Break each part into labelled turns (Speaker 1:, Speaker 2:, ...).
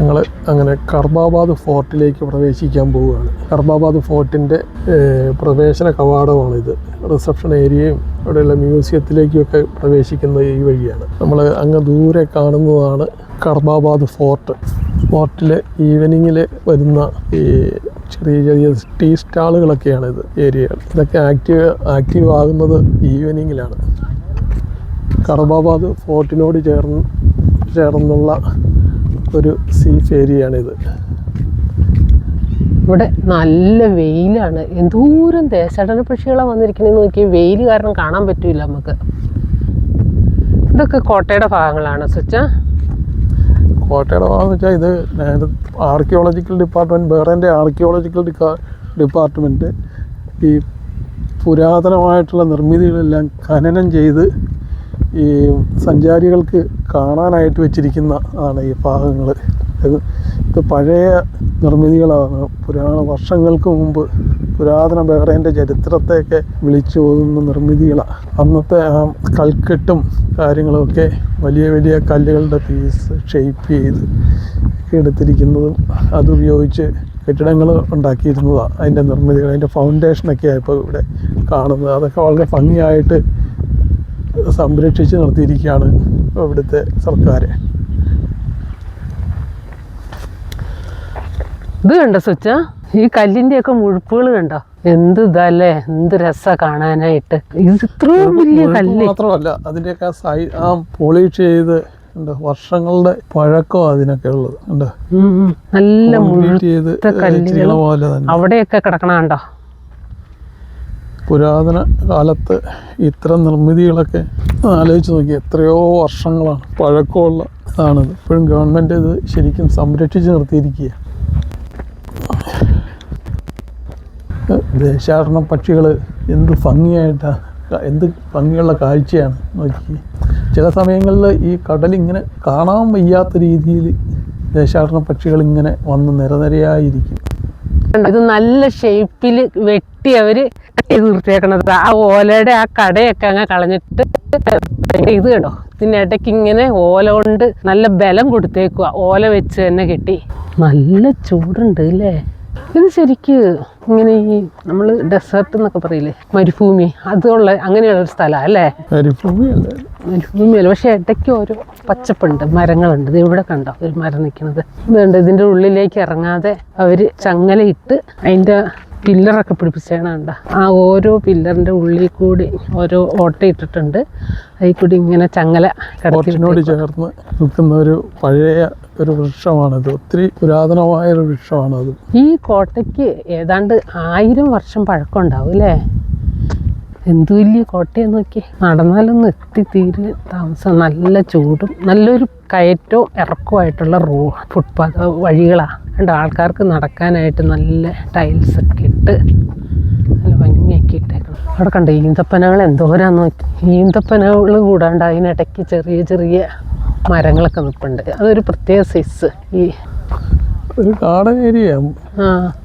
Speaker 1: ഞങ്ങൾ അങ്ങനെ കർബാബാദ് ഫോർട്ടിലേക്ക് പ്രവേശിക്കാൻ പോവുകയാണ്. കർബാബാദ് ഫോർട്ടിൻ്റെ പ്രവേശന കവാടമാണിത്. റിസപ്ഷൻ ഏരിയയും ഇവിടെയുള്ള മ്യൂസിയത്തിലേക്കുമൊക്കെ പ്രവേശിക്കുന്നത് ഈ വഴിയാണ്. നമ്മൾ അങ്ങ് ദൂരെ കാണുന്നതാണ് കർബാബാദ് ഫോർട്ട്. ഫോർട്ടിൽ ഈവനിങ്ങിൽ വരുന്ന ഈ ചെറിയ ചെറിയ ടീ സ്റ്റാളുകളൊക്കെയാണ് ഇത് ഏരിയകൾ. ഇതൊക്കെ ആക്റ്റീവ് ആകുന്നത് ഈവനിങ്ങിലാണ്. കർബാബാദ് ഫോർട്ടിനോട് ചേർന്നുള്ള ഒരു സീഫ് ഏരിയയാണിത്.
Speaker 2: ഇവിടെ നല്ല വെയിലാണ്. എന്തോരം ദേശാടന പക്ഷികളാണ് വന്നിരിക്കണേന്ന് നോക്കി. വെയിൽ കാരണം കാണാൻ പറ്റൂല നമുക്ക്. ഇതൊക്കെ കോട്ടയുടെ ഭാഗങ്ങളാണ് സുച്ച.
Speaker 1: കോട്ടയുടെ ഭാഗം എന്ന് വെച്ചാൽ ഇത് ആർക്കിയോളജിക്കൽ ഡിപ്പാർട്ട്മെൻറ്റ്, ബഹ്റൈൻ്റെ ആർക്കിയോളജിക്കൽ ഡിപ്പാർട്ട്മെൻറ്റ് ഈ പുരാതനമായിട്ടുള്ള നിർമ്മിതികളെല്ലാം ഖനനം ചെയ്ത് ഈ സഞ്ചാരികൾക്ക് കാണാനായിട്ട് വെച്ചിരിക്കുന്ന ആണ് ഈ ഭാഗങ്ങൾ. ഇത് പഴയ നിർമ്മിതികളാണ്. വർഷങ്ങൾക്ക് മുമ്പ് പുരാതന ബഹ്റൈൻ്റെ ചരിത്രത്തെയൊക്കെ വിളിച്ചു ഓതുന്ന നിർമ്മിതികളാണ്. അന്നത്തെ ആ കൽക്കെട്ടും കാര്യങ്ങളുമൊക്കെ വലിയ വലിയ കല്ലുകളുടെ പീസ് ഷേപ്പ് ചെയ്ത് എടുത്തിരിക്കുന്നതും അതുപയോഗിച്ച് കെട്ടിടങ്ങൾ ഉണ്ടാക്കിയിരുന്നതാണ്. അതിൻ്റെ നിർമ്മിതികൾ, അതിൻ്റെ ഫൗണ്ടേഷനൊക്കെയാണ് ഇപ്പോൾ ഇവിടെ കാണുന്നത്. അതൊക്കെ വളരെ ഭംഗിയായിട്ട് സംരക്ഷിച്ച് നിർത്തിയിരിക്കുകയാണ് ഇവിടുത്തെ സർക്കാർ.
Speaker 2: ഇത് കണ്ടോ സുച്ച, ഈ കല്ലിൻ്റെയൊക്കെ മുഴുപ്പുകൾ കണ്ടോ? എന്ത് ഇതല്ലേ, എന്ത് രസമാണ് കാണാനായിട്ട്. ഇത് ഇത്രയും വലിയ കല്ല്
Speaker 1: മാത്രമല്ല, അതിൻ്റെയൊക്കെ ആ പോളിഷ് ചെയ്ത് വർഷങ്ങളുടെ പഴക്കം അതിനൊക്കെ ഉള്ളത് ഉണ്ട്.
Speaker 2: നല്ല മുഴുത്ത കല്ലുകൾ അവിടെയൊക്കെ കിടക്കണ കണ്ടോ?
Speaker 1: പുരാതന കാലത്ത് ഇത്തരം നിർമ്മിതികളൊക്കെ ആലോചിച്ച് നോക്കി, എത്രയോ വർഷങ്ങളാണ് പഴക്കമുള്ള ഇതാണിത്. ഇപ്പോഴും ഗവൺമെൻറ് ഇത് ശരിക്കും സംരക്ഷിച്ച് നിർത്തിയിരിക്കുക. ദേശാടന പക്ഷികൾ എന്ത് ഭംഗിയായിട്ടാണ്, എന്ത് ഭംഗിയുള്ള കാഴ്ചയാണ് നോക്കി. ചില സമയങ്ങളിൽ ഈ കടലിങ്ങനെ കാണാൻ വയ്യാത്ത രീതിയിൽ ദേശാടന പക്ഷികൾ ഇങ്ങനെ വന്ന് നിരനിരയായിരിക്കും.
Speaker 2: ഇത് നല്ല ഷേപ്പിൽ വെട്ടി അവര് നിർത്തിയേക്കണത്. ആ ഓലയുടെ ആ കടയൊക്കെ അങ്ങ് കളഞ്ഞിട്ട് ഇത് കേട്ടോ, ഇതിനിടയ്ക്ക് ഇങ്ങനെ ഓല കൊണ്ട് നല്ല ബലം കൊടുത്തേക്കുക. ഓല വെച്ച് തന്നെ കെട്ടി. നല്ല ചൂടുണ്ട് അല്ലേ? ഇത് ശരിക്ക് ഇങ്ങനെ ഈ നമ്മൾ ഡെസേർട്ട് എന്നൊക്കെ പറയില്ലേ, മരുഭൂമി, അതുള്ള അങ്ങനെയുള്ളൊരു സ്ഥലമാണ് അല്ലേ? മരുഭൂമിയല്ല, പക്ഷെ ഇടയ്ക്ക് ഓരോ പച്ചപ്പുണ്ട്, മരങ്ങളുണ്ട്. ഇത് ഇവിടെ കണ്ടോ ഒരു മരം നിൽക്കുന്നത്? ഇതുണ്ട്. ഇതിൻ്റെ ഉള്ളിലേക്ക് ഇറങ്ങാതെ അവർ ചങ്ങലയിട്ട് അതിൻ്റെ പില്ലറൊക്കെ പിടിപ്പിച്ചേണണ്ട. ആ ഓരോ പില്ലറിൻ്റെ ഉള്ളിൽ കൂടി ഓരോ ഓട്ട ഇട്ടിട്ടുണ്ട്. അതിൽ കൂടി ഇങ്ങനെ ചങ്ങല
Speaker 1: കടത്തിനോട് ചേർന്ന് നിൽക്കുന്ന ഒരു പഴയ ഒരു വൃക്ഷമാണത്. ഒത്തിരി പുരാതനമായൊരു വൃക്ഷമാണത്.
Speaker 2: ഈ കോട്ടയ്ക്ക് ഏതാണ്ട് 1000 വർഷം പഴക്കം ഉണ്ടാവും അല്ലേ? എന്തു വലിയ കോട്ടയെന്ന് നോക്കി. നടന്നാലൊന്നും എത്തിത്തീരെ താമസം. നല്ല ചൂടും നല്ലൊരു കയറ്റവും ഇറക്കമായിട്ടുള്ള ഫുട്പാത്ത് വഴികളാണ്. രണ്ട് ആൾക്കാർക്ക് നടക്കാനായിട്ട് നല്ല ടൈൽസ് ഒക്കെ ഇട്ട് നല്ല ഭംഗിയാക്കി ഇട്ടേക്കണം. അവിടെ കണ്ട ഈന്തപ്പനകൾ എന്തോരാന്ന് നോക്കി. ഈന്തപ്പനകൾ കൂടാണ്ട് അതിനിടയ്ക്ക് ചെറിയ ചെറിയ മരങ്ങളൊക്കെ നിൽപ്പുണ്ട്. അതൊരു പ്രത്യേക സൈസ്. ഈ
Speaker 1: ഒരു ഗാർഡൻ ഏരിയ.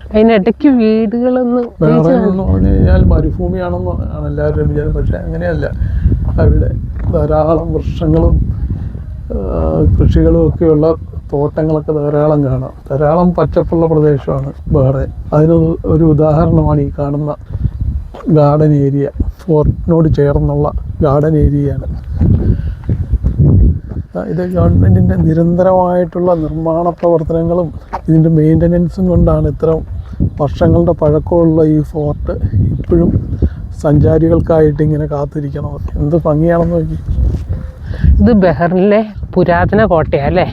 Speaker 2: അതിനിടയ്ക്ക് വീടുകളൊന്നും
Speaker 1: പറഞ്ഞു കഴിഞ്ഞാൽ മരുഭൂമിയാണെന്ന് ആണ് എല്ലാവരും വിചാരം. പക്ഷെ അങ്ങനെയല്ല. അവിടെ ധാരാളം വൃക്ഷങ്ങളും കൃഷികളും ഒക്കെയുള്ള തോട്ടങ്ങളൊക്കെ ധാരാളം കാണാം. ധാരാളം പച്ചപ്പുള്ള പ്രദേശമാണ് ബഹ്റൈൻ. അതിന് ഒരു ഉദാഹരണമാണ് ഈ കാണുന്ന ഗാർഡൻ ഏരിയ. ഫോർട്ടിനോട് ചേർന്നുള്ള ഗാർഡൻ ഏരിയയാണ് ഇത്. ഗവൺമെൻറ്റിൻ്റെ നിരന്തരമായിട്ടുള്ള നിർമ്മാണ പ്രവർത്തനങ്ങളും ഇതിൻ്റെ മെയിൻ്റനൻസും കൊണ്ടാണ് ഇത്തരം വർഷങ്ങളുടെ പഴക്കമുള്ള ഈ ഫോർട്ട് ഇപ്പോഴും സഞ്ചാരികൾക്കായിട്ട് ഇങ്ങനെ കാത്തിരിക്കണം. എന്ത് ഭംഗിയാണെന്ന് നോക്കി.
Speaker 2: ഇത് ബഹ്റിനിലെ പുരാതന കോട്ടയല്ലേ?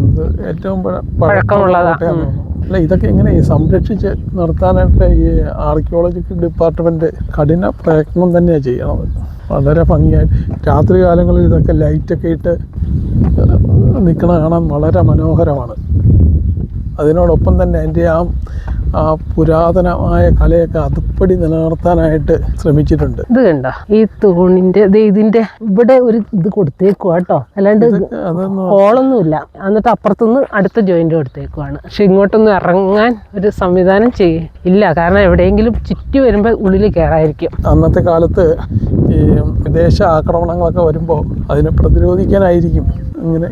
Speaker 1: ഇത് ഏറ്റവും പഴക്കമുള്ളതാണ്. അല്ല, ഇതൊക്കെ എങ്ങനെ സംരക്ഷിച്ച് നിർത്താനായിട്ട് ഈ ആർക്കിയോളജിക്കൽ ഡിപ്പാർട്ട്മെൻറ്റ് കഠിന പ്രയത്നം തന്നെയാണ് ചെയ്യണത്. വളരെ ഭംഗിയായിട്ട് രാത്രി കാലങ്ങളിൽ ഇതൊക്കെ ലൈറ്റൊക്കെ ഇട്ട് നിൽക്കണ കാണാൻ വളരെ മനോഹരമാണ്. അതിനോടൊപ്പം തന്നെ എൻ്റെ ആ പുരാതനമായ കലയൊക്കെ അതുപ്പടി നിലനിർത്താനായിട്ട് ശ്രമിച്ചിട്ടുണ്ട്.
Speaker 2: ഇത് കണ്ടോ, ഈ തൂണിൻ്റെ ഇതിൻ്റെ ഇവിടെ ഒരു ഇത് കൊടുത്തേക്കുക കേട്ടോ. അല്ലാണ്ട് ഹോളൊന്നുമില്ല. എന്നിട്ട് അപ്പുറത്തുനിന്ന് അടുത്ത ജോയിൻ്റ് കൊടുത്തേക്കുവാണ്. പക്ഷെ ഇങ്ങോട്ടൊന്നും ഇറങ്ങാൻ ഒരു സംവിധാനം ഇല്ല. കാരണം എവിടെയെങ്കിലും ചുറ്റി വരുമ്പോൾ ഉള്ളിൽ കയറായിരിക്കും.
Speaker 1: അന്നത്തെ കാലത്ത് ഈ വിദേശ ആക്രമണങ്ങളൊക്കെ വരുമ്പോൾ അതിനെ പ്രതിരോധിക്കാനായിരിക്കും ഇങ്ങനെ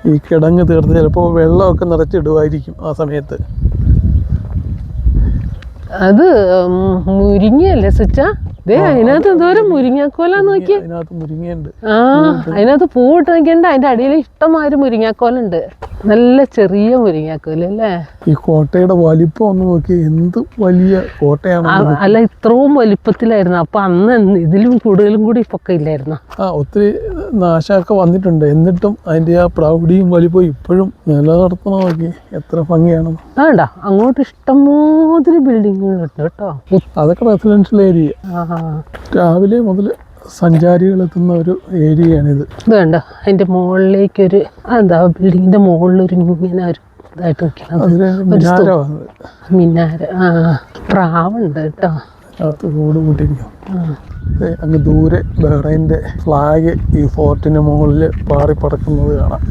Speaker 1: ഈ കിടങ്ങ് തീർത്ത് ചിലപ്പോൾ വെള്ളമൊക്കെ നിറച്ചിടുമായിരിക്കും ആ സമയത്ത്.
Speaker 2: അത് മുരിങ്ങയല്ലേ സ്വിച്ച? ദേ അതിനകത്ത് എന്തോരം മുരിങ്ങാക്കോലാന്ന് നോക്കി.
Speaker 1: അതിനകത്ത് മുരിങ്ങയുണ്ട്.
Speaker 2: ആ അതിനകത്ത് പൂവിട്ട് നോക്കിയുണ്ട്. അതിന്റെ അടിയിൽ ഇഷ്ടമാതിരി മുരിങ്ങാക്കോലുണ്ട്. നല്ല ചെറിയ മുരിങ്ങാക്കോല് അല്ലേ?
Speaker 1: ഈ കോട്ടയുടെ വലിപ്പം ഒന്ന് നോക്കി, എന്ത് വലിയ കോട്ടയാണ്.
Speaker 2: അല്ല, ഇത്രയും വലിപ്പത്തിലായിരുന്നു. അപ്പൊ അന്ന് ഇതിലും കൂടുതലും കൂടി പൊക്കം ഇല്ലായിരുന്നു.
Speaker 1: ഒത്തിരി നാശമൊക്കെ വന്നിട്ടുണ്ട്. എന്നിട്ടും അതിന്റെ ആ പ്രൗഢിയും വലിപ്പവും ഇപ്പോഴും നിലനിർത്തണം. നോക്കി എത്ര ഭംഗിയാണ്.
Speaker 2: വേണ്ട, അങ്ങോട്ട് ഇഷ്ടംമാതിരി ബിൽഡിങ്ങുകളുണ്ട് കേട്ടോ.
Speaker 1: അതൊക്കെ റെസിഡൻഷ്യൽ ഏരിയ. രാവിലെ മുതൽ സഞ്ചാരികൾ എത്തുന്ന ഒരു ഏരിയയാണിത്.
Speaker 2: ഇത് വേണ്ട, അതിന്റെ മുകളിലേക്കൊരു എന്താ ബിൽഡിങ്ങിന്റെ മുകളിലൊരു ഇങ്ങനെ ഒരു ഇതായിട്ട് മിനാര. പ്രാവുണ്ട് കേട്ടോ.
Speaker 1: കൂട് കൂട്ടിരിക്കും. അങ്ങ് ദൂരെ ബഹ്റൈൻ്റെ ഫ്ലാഗ് ഈ ഫോർട്ടിന് മുകളിൽ പാറിപ്പറക്കുന്നത് കാണാം.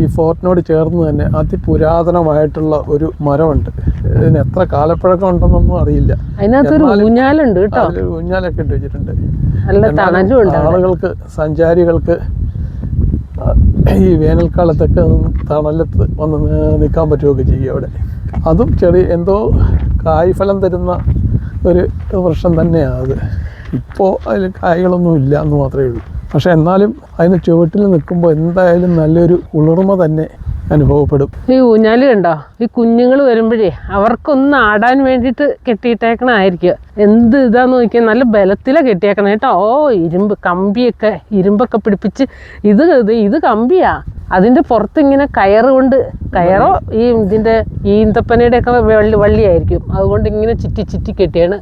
Speaker 1: ഈ ഫോർട്ടിനോട് ചേർന്ന് തന്നെ അതിപുരാതനമായിട്ടുള്ള ഒരു മരമുണ്ട്. ഇതിന് എത്ര കാലപ്പഴക്കം ഉണ്ടെന്നൊന്നും അറിയില്ല.
Speaker 2: അതിനകത്തൊരു ഊഞ്ഞാലുണ്ട് കേട്ടോ.
Speaker 1: ഊഞ്ഞാലൊക്കെ ഇട്ട് വെച്ചിട്ടുണ്ട്.
Speaker 2: ആളുകൾക്ക്,
Speaker 1: സഞ്ചാരികൾക്ക് ഈ വേനൽക്കാലത്തൊക്കെ തണലത്ത് വന്ന് നിൽക്കാൻ പറ്റുകയൊക്കെ ചെയ്യും അവിടെ. അതും ചെറിയ എന്തോ കായ്ഫലം തരുന്ന ഒരു വൃക്ഷം തന്നെയാണ് അത്. ഇപ്പോൾ അതിൽ കായ്കളൊന്നും ഇല്ല എന്ന് മാത്രമേ ഉള്ളൂ. പക്ഷെ എന്നാലും അതിന് ചുവട്ടിൽ നിൽക്കുമ്പോൾ എന്തായാലും നല്ലൊരു കുളിർമ തന്നെ അനുഭവപ്പെടും.
Speaker 2: ഈ ഊഞ്ഞാല് കണ്ടോ, ഈ കുഞ്ഞുങ്ങൾ വരുമ്പോഴേ അവർക്കൊന്ന് ആടാൻ വേണ്ടിയിട്ട് കെട്ടിയിട്ടേക്കണായിരിക്കും. എന്ത് ഇതാന്ന് നോക്കിയാൽ നല്ല ബലത്തിലാണ് കെട്ടിയേക്കണം കേട്ടോ. ഇരുമ്പൊക്കെ പിടിപ്പിച്ച് ഇത് കമ്പിയാ. അതിന്റെ പുറത്ത് ഇങ്ങനെ കയറോ ഈ ഇതിന്റെ ഈന്തപ്പനയുടെ ഒക്കെ വള്ളിയായിരിക്കും. അതുകൊണ്ട് ഇങ്ങനെ ചുറ്റി കെട്ടിയാണ്.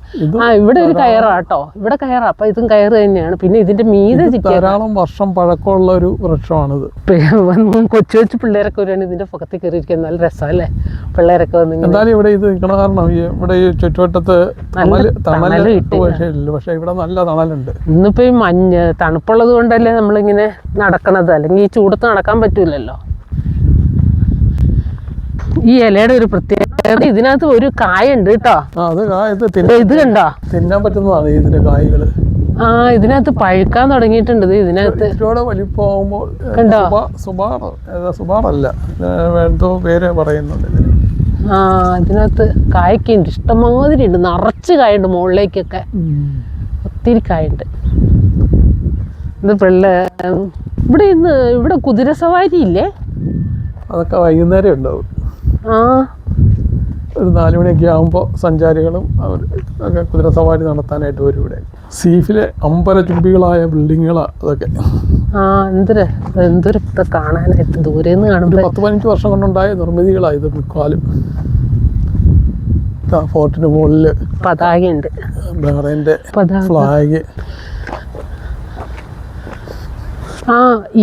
Speaker 2: ഇവിടെ ഒരു കയറാട്ടോ, ഇവിടെ കയറാ. അപ്പൊ ഇതും കയറ് തന്നെയാണ്. പിന്നെ ഇതിന്റെ മീതെ
Speaker 1: ധാരാളം വർഷം പഴക്കമുള്ള ഒരു വൃക്ഷമാണിത്.
Speaker 2: കൊച്ചു പിള്ളേരൊക്കെ വരുവാണ് ഇതിന്റെ പുറത്ത് കയറിയിരിക്കാൻ. നല്ല രസമല്ലേ പിള്ളേരൊക്കെ വന്ന്.
Speaker 1: എന്തായാലും ഇവിടെ ഇത് നിൽക്കണ കാരണം ഇവിടെ ഈ ചുറ്റുവട്ടത്ത് പക്ഷെ ഇവിടെ നല്ല തണലുണ്ട്.
Speaker 2: ഇന്നിപ്പോ ഈ തണുപ്പുള്ളത് കൊണ്ടല്ലേ നമ്മളിങ്ങനെ നടക്കണത്. അല്ലെങ്കിൽ ഈ ചൂടത്ത് നടക്കാൻ പറ്റൂലല്ലോ. ഈ ഇലയുടെ ഒരു പ്രത്യേകത, ഇതിനകത്ത് ഒരു കായ ഉണ്ട് കേട്ടോ. ഇത് കണ്ടോ,
Speaker 1: തിന്നാൻ പറ്റുന്നതാണ് ഇതിന്റെ കായ്കള്.
Speaker 2: ഇതിനകത്ത് പഴുക്കാൻ തുടങ്ങിയിട്ടുണ്ട്. ഇതിനകത്ത്
Speaker 1: വലിപ്പമാകുമ്പോൾ
Speaker 2: കണ്ടോ,
Speaker 1: സുബാറല്ല എന്തോ പേര് പറയുന്നുണ്ട് ഇതിന്.
Speaker 2: ഇതിനകത്ത് കായ്ക്കുണ്ട്, ഇഷ്ടമാതിരി ഉണ്ട്. നിറച്ച് കായുണ്ട്, മുകളിലേക്കൊക്കെ ഒത്തിരി കായുണ്ട്. ഇത് ഇവിടെ കുതിര സവാരി ഇല്ലേ?
Speaker 1: അതൊക്കെ വൈകുന്നേരം ഉണ്ടാവും. ഒരു 4 മണിയൊക്കെ ആകുമ്പോൾ സഞ്ചാരികളും ഒക്കെ കുതിര സവാരി നടത്താനായിട്ട് വരും ഇവിടെ. സീഫിലെ അമ്പരചുംബികളായ ബിൽഡിങ്ങുകളാണ് അതൊക്കെ.
Speaker 2: എന്തൊരു കാണാനായിട്ട് ദൂരെന്ന് കാണുമ്പോൾ
Speaker 1: 10-15 വർഷം കൊണ്ടുണ്ടായ നിർമ്മിതികളാണ് ഇത് മിക്കാലും. ഫോർട്ടിന് മുകളിൽ
Speaker 2: പതാകയുണ്ട്,
Speaker 1: ബഹ്റൈൻ്റെ ഫ്ലാഗ്.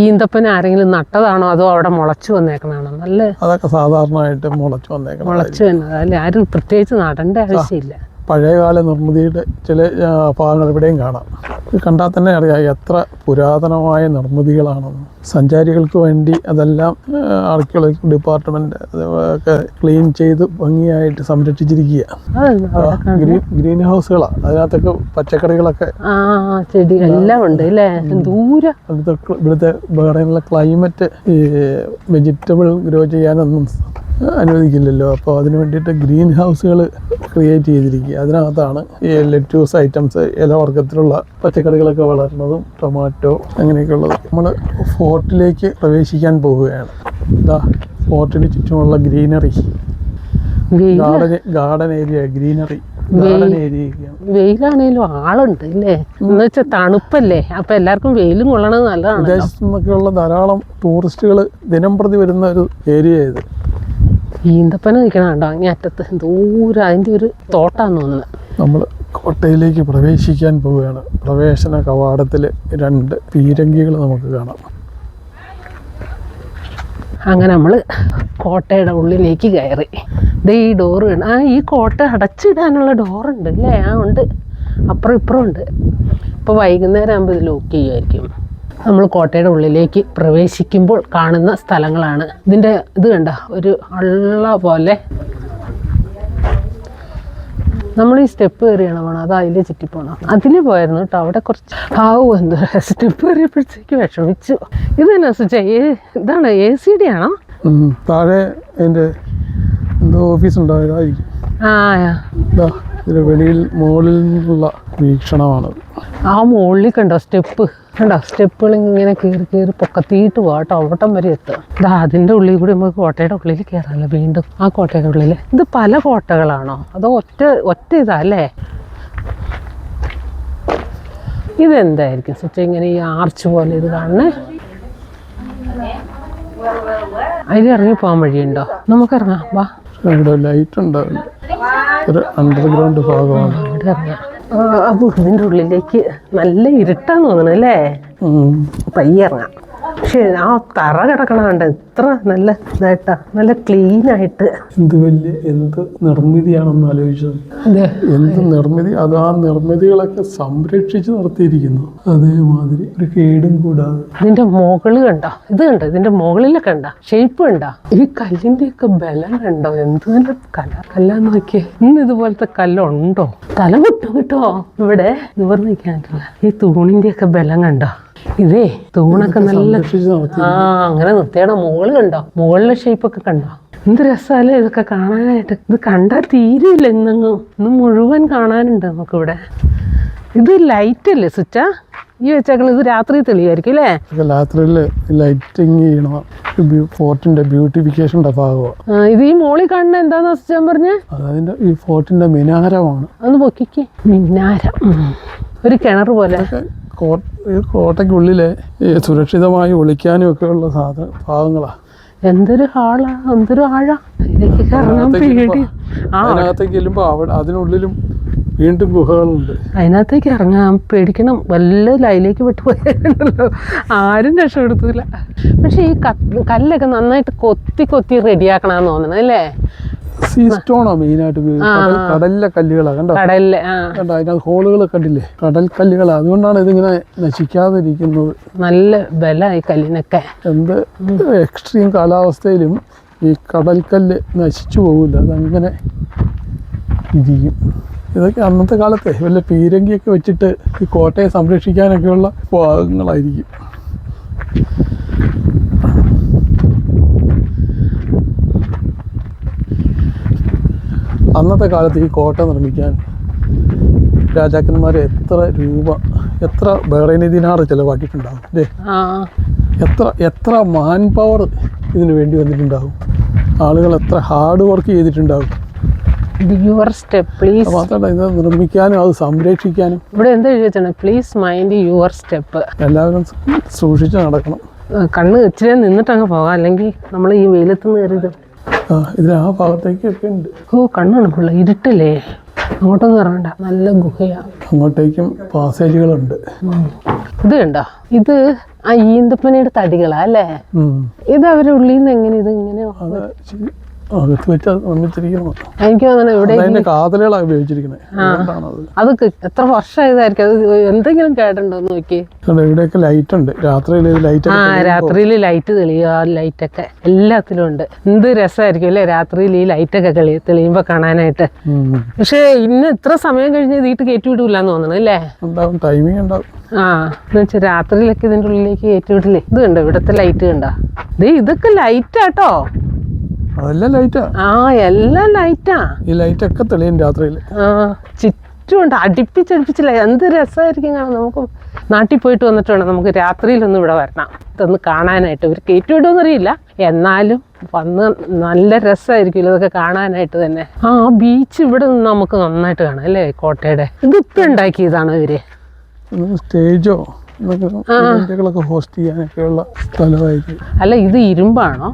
Speaker 2: ഈന്തപ്പന ആരെങ്കിലും നട്ടതാണോ അതോ അവിടെ മുളച്ചു വന്നേക്കണാണോ? നല്ല
Speaker 1: അതൊക്കെ സാധാരണയായിട്ട് മുളച്ചു
Speaker 2: വന്നത് അല്ലേ? ആരും പ്രത്യേകിച്ച് നടേണ്ട ആവശ്യമില്ല.
Speaker 1: പഴയകാല നിർമ്മിതിയുടെ ചില ഭാഗങ്ങൾ ഇവിടെയും കാണാം. ഇത് കണ്ടാൽ തന്നെ അറിയാം എത്ര പുരാതനമായ നിർമ്മിതികളാണെന്ന്. സഞ്ചാരികൾക്ക് വേണ്ടി അതെല്ലാം ആർക്കിയോളജി ഡിപ്പാർട്ട്മെന്റ് ഒക്കെ ക്ലീൻ ചെയ്ത് ഭംഗിയായിട്ട് സംരക്ഷിച്ചിരിക്കുക. ഗ്രീൻ ഹൗസുകളാണ്. അതിനകത്തൊക്കെ പച്ചക്കറികളൊക്കെ
Speaker 2: ചെടി എല്ലാം ഉണ്ട് അല്ലേ? ദൂരെ
Speaker 1: ഇവിടുത്തെ ബഹ്റൈനിലെ ക്ലൈമറ്റ് ഈ വെജിറ്റബിൾ ഗ്രോ ചെയ്യാനൊന്നും അനുവദിക്കില്ലല്ലോ. അപ്പോൾ അതിന് വേണ്ടിയിട്ട് ഗ്രീൻ ഹൗസുകൾ ക്രിയേറ്റ് ചെയ്തിരിക്കുക. അതിനകത്താണ് ഈ ലെറ്റ്യൂസ് ഐറ്റംസ്, ഇലവർഗത്തിലുള്ള പച്ചക്കറികളൊക്കെ വളരുന്നതും ടൊമാറ്റോ അങ്ങനെയൊക്കെയുള്ളത്. നമ്മൾ ഫോർട്ടിലേക്ക് പ്രവേശിക്കാൻ പോവുകയാണ്. ഫോർട്ടിന് ചുറ്റുമുള്ള greenery, garden area, greenery garden ഏരിയയൊക്കെയാണ്.
Speaker 2: വെയിലാണേലും ആളുണ്ട് അല്ലേ? എന്ന് വെച്ചാൽ തണുപ്പല്ലേ, അപ്പൊ എല്ലാവർക്കും വെയിലും കൊള്ളണത് നല്ലതാണ്.
Speaker 1: വിദേശത്തു നിന്നൊക്കെയുള്ള ധാരാളം ടൂറിസ്റ്റുകൾ ദിനം പ്രതി വരുന്ന ഒരു ഏരിയ ഇത്.
Speaker 2: ഈന്തപ്പന നിൽക്കണുണ്ടോ അങ്ങേ അറ്റത്ത്? ദൂരം അതിൻ്റെ ഒരു തോട്ടാന്ന് തോന്നുന്നത്.
Speaker 1: നമ്മൾ കോട്ടയിലേക്ക് പ്രവേശിക്കാൻ പോവുകയാണ്. പ്രവേശന കവാടത്തിൽ 2 പീരങ്കികൾ നമുക്ക് കാണാം.
Speaker 2: അങ്ങനെ നമ്മൾ കോട്ടയുടെ ഉള്ളിലേക്ക് കയറി. ഈ ഡോറ് ഈ കോട്ട അടച്ചിടാനുള്ള ഡോറുണ്ട് അല്ലേ? ഉണ്ട്, അപ്പുറം ഇപ്പുറം ഉണ്ട്. ഇപ്പോൾ വൈകുന്നേരം ആകുമ്പോൾ ഇത് ലോക്ക് ചെയ്യുമായിരിക്കും. നമ്മൾ കോട്ടയുടെ ഉള്ളിലേക്ക് പ്രവേശിക്കുമ്പോൾ കാണുന്ന സ്ഥലങ്ങളാണ്. ഇത് കണ്ട ഒരു അള്ള പോലെ നമ്മൾ ഈ സ്റ്റെപ്പ് കയറിയാണ് പോകണം, അത് അതിൽ ചുറ്റിപ്പോണം. അതിൽ പോയിരുന്നു കേട്ടോ. അവിടെ കുറച്ച് എന്താ സ്റ്റെപ്പ് കയറിയപ്പോഴത്തേക്ക് വിഷമിച്ചു. ഇത് തന്നെ സുജ, ഇതാണ് ACD ആണോ?
Speaker 1: താഴെ എൻ്റെ എന്തോ ഓഫീസ് ഉണ്ടായതായിരിക്കും. ഇതിന് വെളിയിൽ മുകളിൽ നിന്നുള്ള വീക്ഷണമാണത്.
Speaker 2: ആ മുകളിൽ കണ്ടോ സ്റ്റെപ്പ്, കണ്ടോ സ്റ്റെപ്പുകൾ ഇങ്ങനെ കയറി കയറി പൊക്കത്തിയിട്ട് പോകാം കേട്ടോ, അവിടം വരെ എത്തുക. അതിൻ്റെ ഉള്ളിൽ കൂടി നമുക്ക് കോട്ടയുടെ ഉള്ളിൽ കയറാമല്ലോ വീണ്ടും. ആ കോട്ടയുടെ ഉള്ളിൽ ഇത് പല കോട്ടകളാണോ അതോ ഒറ്റ ഇതാ അല്ലേ? ഇതെന്തായിരിക്കും സ്വിച്ച ഇങ്ങനെ ഈ ആർച്ച് പോലെ ഇത് കാണണേ? അതിൽ ഇറങ്ങി പോകാൻ വഴിയുണ്ടോ? നമുക്കിറങ്ങാം, വാ.
Speaker 1: ഇവിടെ ലൈറ്റ് ഉണ്ടാവില്ല, ഒരു അണ്ടർഗ്രൗണ്ട് ഭാഗമാണ്.
Speaker 2: ഇവിടെ ഇറങ്ങാം. അപ്പോൾ ഇതിൻ്റെ ഉള്ളിലേക്ക് നല്ല ഇരുട്ടാന്ന് തോന്നണം അല്ലേ? പയ്യെ ഇറങ്ങാം. പക്ഷെ ആ തറ കിടക്കണുണ്ട് ഇത്ര നല്ല ഇതായിട്ടാ, നല്ല ക്ലീൻ ആയിട്ട്.
Speaker 1: എന്ത് നിർമ്മിതിയാണെന്ന് ആലോചിച്ചത്. എന്ത് നിർമ്മിതി! അത് ആ നിർമ്മിതികളൊക്കെ സംരക്ഷിച്ച് നടത്തിയിരിക്കുന്നു. അതേമാതിരി ഒരു കേടും കൂടാതെ.
Speaker 2: ഇതിന്റെ മുകളിൽ കണ്ടോ, ഇത് കണ്ടോ, ഇതിന്റെ മുകളിലൊക്കെ കണ്ടോ ഷേപ്പ് കണ്ടോ? ഈ കല്ലിന്റെ ഒക്കെ ബലം കണ്ടോ? എന്ത് നല്ല കല്ലാന്ന് നോക്കിയേ. ഇന്ന് ഇതുപോലത്തെ കല്ലുണ്ടോ? തല പൊട്ടും കിട്ടോ ഇവിടെ നിവർന്ന് നിൽക്കാൻ പറ്റില്ല. ഈ തൂണിന്റെ ഒക്കെ ബലം കണ്ടോ? ഇതേ തൂണൊക്കെ നല്ല അങ്ങനെ നിർത്തിയുടെ മുകളിൽ കണ്ടോ, മുകളിലെ ഷേപ്പൊക്കെ കണ്ടോ? എന്ത് രസമല്ലേ ഇതൊക്കെ കാണാനായിട്ട്. ഇത് കണ്ടാൽ തീരെയില്ല. ഇന്ന് മുഴുവൻ കാണാനുണ്ട് നമുക്കിവിടെ. ഇത് ലൈറ്റ് അല്ലേ സ്വിച്ച ഈ വെച്ചേക്കണത്? ഇത് രാത്രി തെളിയായിരിക്കും അല്ലേ?
Speaker 1: രാത്രിയിൽ ലൈറ്റിങ് ചെയ്യണം. ഫോർട്ടിന്റെ ബ്യൂട്ടിഫിക്കേഷന്റെ ഭാഗമാണ്
Speaker 2: ഇത്. ഈ മോളിൽ കാണുന്ന എന്താന്ന് സ്വിച്ചാൻ പറഞ്ഞേ?
Speaker 1: അതിന്റെ ഈ ഫോർട്ടിന്റെ മിനാരമാണ്.
Speaker 2: അത് പൊക്കിക്ക്. മിനാരം, ഒരു കിണർ പോലെ.
Speaker 1: കോട്ടയ്ക്കുള്ളിലെ സുരക്ഷിതമായി ഒളിക്കാനും ഒക്കെ ഉള്ള ഭാഗങ്ങളാ.
Speaker 2: എന്തൊരു ഹാളാ, എന്തൊരു ആഴ.
Speaker 1: അതിനകത്തേക്ക് ചെല്ലുമ്പോ അതിനുള്ളിലും വീണ്ടും ഗുഹകളുണ്ട്.
Speaker 2: അതിനകത്തേക്ക് ഇറങ്ങാൻ പേടിക്കണം. വല്ല ലൈലേക്ക് വിട്ടുപോയാലുണ്ടല്ലോ ആരും രക്ഷപ്പെടുത്തൂല. പക്ഷെ ഈ കല്ലൊക്കെ നന്നായിട്ട് കൊത്തി റെഡിയാക്കണമെന്ന് തോന്നണം അല്ലേ?
Speaker 1: സീ സ്റ്റോണാ മെയിനായിട്ട് ഉപയോഗിക്കുന്നത്. കടലിലെ കല്ലുകളാണ് കണ്ടോ? കണ്ടോ അതിനകത്ത് ഹോളുകൾ കണ്ടില്ലേ? കടൽ കല്ലുകളാണ്. അതുകൊണ്ടാണ് ഇതിങ്ങനെ നശിക്കാതിരിക്കുന്നത്.
Speaker 2: നല്ല ബലമായി കല്ലിനൊക്കെ.
Speaker 1: എന്ത് എക്സ്ട്രീം കാലാവസ്ഥയിലും ഈ കടൽക്കല്ല് നശിച്ചു പോകില്ല, അതങ്ങനെ ഇരിക്കും. ഇതൊക്കെ അന്നത്തെ കാലത്തെ വല്ല പീരങ്കിയൊക്കെ വെച്ചിട്ട് ഈ കോട്ടയെ സംരക്ഷിക്കാനൊക്കെയുള്ള ഭാഗങ്ങളായിരിക്കും. അന്നത്തെ കാലത്ത് ഈ കോട്ട നിർമ്മിക്കാൻ രാജാക്കന്മാർ എത്ര ബഹ്റൈനി ദിനാർ ചിലവാക്കിയിട്ടുണ്ടാകും അല്ലേ? എത്ര മാൻ പവർ ഇതിനു വേണ്ടി വന്നിട്ടുണ്ടാകും. ആളുകൾ എത്ര ഹാർഡ് വർക്ക് ചെയ്തിട്ടുണ്ടാകും. മാത്രമല്ല ഇത് നിർമ്മിക്കാനും അത് സംരക്ഷിക്കാനും.
Speaker 2: ഇവിടെ എന്താ എഴുതി വെച്ചാണ്? Please mind your step.
Speaker 1: എല്ലാവരും സൂക്ഷിച്ച് നടക്കണം.
Speaker 2: കണ്ണ് ഇച്ചിരി നിന്നിട്ടങ്ങ് പോകാം, അല്ലെങ്കിൽ നമ്മൾ ഈ വെയിലത്ത് നിന്ന് കയറിയത്.
Speaker 1: ഇതിന് ആ ഭാഗത്തേക്കൊക്കെ ഉണ്ട്.
Speaker 2: കണ്ണാണ് പിള്ള, ഇരുട്ടല്ലേ, അങ്ങോട്ടൊന്നും ഇറങ്ങണ്ട, നല്ല ഗുഹയാണ്.
Speaker 1: അങ്ങോട്ടേക്കും പാസേജുകളുണ്ട്.
Speaker 2: ഇത് കണ്ടോ, ഇത് ആ ഈന്തപ്പനയുടെ തടികളാ അല്ലേ? ഇത് അവരുടെ ഉള്ളിൽ നിന്ന് എങ്ങനെ ഇത് ഇങ്ങനെ
Speaker 1: അകത്ത് വെച്ച് നിർമ്മിച്ചിരിക്കുന്നു.
Speaker 2: എനിക്ക് തോന്നുന്നു ഇവിടെ
Speaker 1: കാതലുകളാണ് ഉപയോഗിച്ചിരിക്കുന്നത്.
Speaker 2: അത് എത്ര വർഷമായതായിരിക്കും. അത് എന്തെങ്കിലും കേട്ടുണ്ടോ നോക്കി.
Speaker 1: ഇവിടെയൊക്കെ ലൈറ്റ് ഉണ്ട്.
Speaker 2: രാത്രിയിൽ ലൈറ്റ് തെളിയുക. ലൈറ്റൊക്കെ എല്ലാത്തിലും ഉണ്ട്. എന്ത് രസമായിരിക്കും അല്ലേ രാത്രിയിൽ ഈ ലൈറ്റൊക്കെ തെളിയുമ്പോ കാണാനായിട്ട്. പക്ഷെ ഇന്ന് ഇത്ര സമയം കഴിഞ്ഞ് വീട്ടിൽ കയറ്റി വിടൂലെന്ന് തോന്നണം അല്ലേ?
Speaker 1: ടൈമിംഗ് ഉണ്ടാവും.
Speaker 2: എന്നുവെച്ചാൽ രാത്രിയിലൊക്കെ ഇതിൻ്റെ ഉള്ളിലേക്ക് കയറ്റി വിടില്ലേ. ഇത് കണ്ടോ ഇവിടുത്തെ ലൈറ്റ് കണ്ടോ? ഇതൊക്കെ ലൈറ്റാട്ടോ.
Speaker 1: അതെല്ലാം ലൈറ്റാ.
Speaker 2: എല്ലാം ലൈറ്റാ.
Speaker 1: ഈ ലൈറ്റൊക്കെ തെളിയും രാത്രിയിൽ.
Speaker 2: ചുറ്റുമുണ്ട്, അടുപ്പിച്ചടുപ്പിച്ചില്ല. എന്ത് രസമായിരിക്കും കാണാൻ. നമുക്ക് നാട്ടിൽ പോയിട്ട് വന്നിട്ട് വേണം നമുക്ക് രാത്രിയിലൊന്നും ഇവിടെ വരണം, ഇതൊന്ന് കാണാനായിട്ട്. ഇവർ കയറ്റി വിടുമെന്നറിയില്ല, എന്നാലും വന്ന് നല്ല രസമായിരിക്കും ഇതൊക്കെ കാണാനായിട്ട് തന്നെ. ബീച്ച് ഇവിടെ നിന്ന് നമുക്ക് നന്നായിട്ട് കാണാം അല്ലേ കോട്ടയുടെ. ഇതിപ്പോൾ ഉണ്ടാക്കിയതാണ് ഇവര്.
Speaker 1: സ്റ്റേജോ ഹോസ്റ്റ് ചെയ്യാനൊക്കെയുള്ള സ്ഥലമായിരിക്കും.
Speaker 2: അല്ല ഇത് ഇരുമ്പാണോ?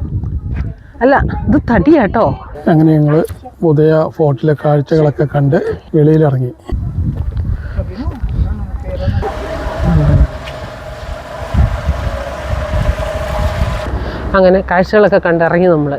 Speaker 2: അല്ല ഇത് തടിയാട്ടോ.
Speaker 1: അങ്ങനെ ഞങ്ങൾ ഉദയ ഫോർട്ടിലെ കാഴ്ചകളൊക്കെ കണ്ട് വെളിയിലിറങ്ങി.
Speaker 2: അങ്ങനെ കാഴ്ചകളൊക്കെ കണ്ടിറങ്ങി നമ്മൾ.